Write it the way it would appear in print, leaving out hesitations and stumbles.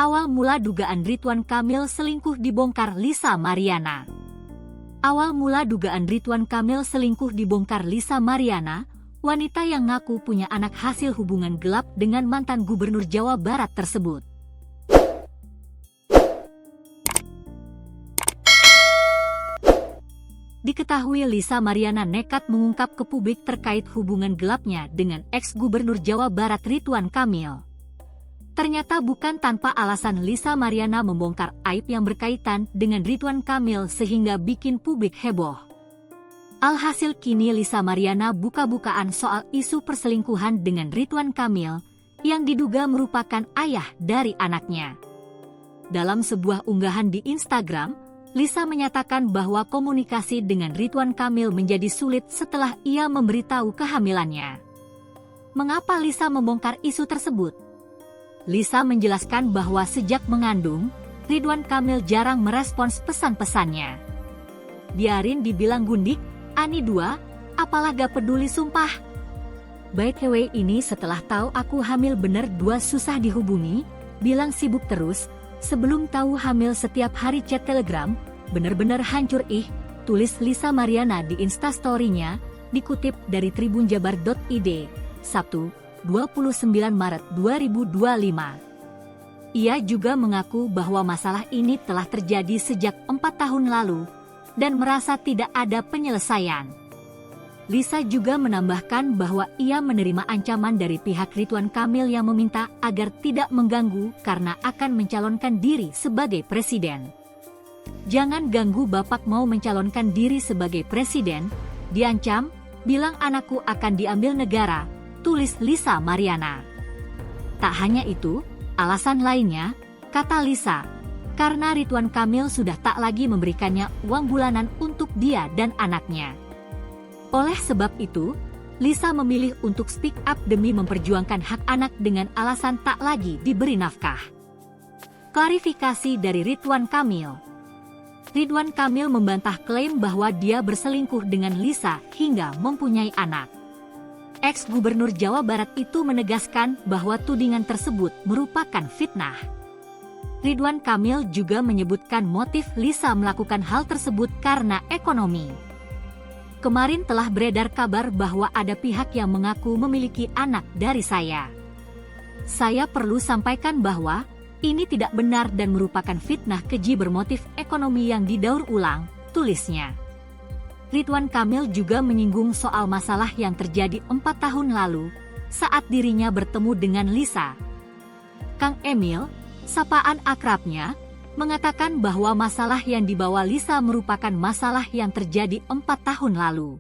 Awal mula dugaan Ridwan Kamil selingkuh dibongkar Lisa Mariana. Awal mula dugaan Ridwan Kamil selingkuh dibongkar Lisa Mariana, wanita yang ngaku punya anak hasil hubungan gelap dengan mantan Gubernur Jawa Barat tersebut. Diketahui Lisa Mariana nekat mengungkap ke publik terkait hubungan gelapnya dengan ex-Gubernur Jawa Barat Ridwan Kamil. Ternyata bukan tanpa alasan Lisa Mariana membongkar aib yang berkaitan dengan Ridwan Kamil sehingga bikin publik heboh. Alhasil kini Lisa Mariana buka-bukaan soal isu perselingkuhan dengan Ridwan Kamil yang diduga merupakan ayah dari anaknya. Dalam sebuah unggahan di Instagram, Lisa menyatakan bahwa komunikasi dengan Ridwan Kamil menjadi sulit setelah ia memberitahu kehamilannya. Mengapa Lisa membongkar isu tersebut? Lisa menjelaskan bahwa sejak mengandung, Ridwan Kamil jarang merespons pesan-pesannya. Biarin dibilang gundik, Ani 2, apalah gak peduli sumpah. By the way ini setelah tahu aku hamil bener 2 susah dihubungi, bilang sibuk terus, sebelum tahu hamil setiap hari chat Telegram, bener-bener hancur tulis Lisa Mariana di Instastory-nya, dikutip dari tribunjabar.id, Sabtu, 29 Maret 2025. Ia juga mengaku bahwa masalah ini telah terjadi sejak 4 tahun lalu, dan merasa tidak ada penyelesaian. Lisa juga menambahkan bahwa ia menerima ancaman dari pihak Ridwan Kamil yang meminta agar tidak mengganggu karena akan mencalonkan diri sebagai presiden. Jangan ganggu bapak mau mencalonkan diri sebagai presiden, diancam, bilang anakku akan diambil negara, tulis Lisa Mariana. Tak hanya itu, alasan lainnya, kata Lisa, karena Ridwan Kamil sudah tak lagi memberikannya uang bulanan untuk dia dan anaknya. Oleh sebab itu, Lisa memilih untuk speak up demi memperjuangkan hak anak dengan alasan tak lagi diberi nafkah. Klarifikasi dari Ridwan Kamil. Ridwan Kamil membantah klaim bahwa dia berselingkuh dengan Lisa hingga mempunyai anak. Ex-Gubernur Jawa Barat itu menegaskan bahwa tudingan tersebut merupakan fitnah. Ridwan Kamil juga menyebutkan motif Lisa melakukan hal tersebut karena ekonomi. Kemarin telah beredar kabar bahwa ada pihak yang mengaku memiliki anak dari saya. Saya perlu sampaikan bahwa ini tidak benar dan merupakan fitnah keji bermotif ekonomi yang didaur ulang, tulisnya. Ridwan Kamil juga menyinggung soal masalah yang terjadi 4 tahun lalu, saat dirinya bertemu dengan Lisa. Kang Emil, sapaan akrabnya, mengatakan bahwa masalah yang dibawa Lisa merupakan masalah yang terjadi 4 tahun lalu.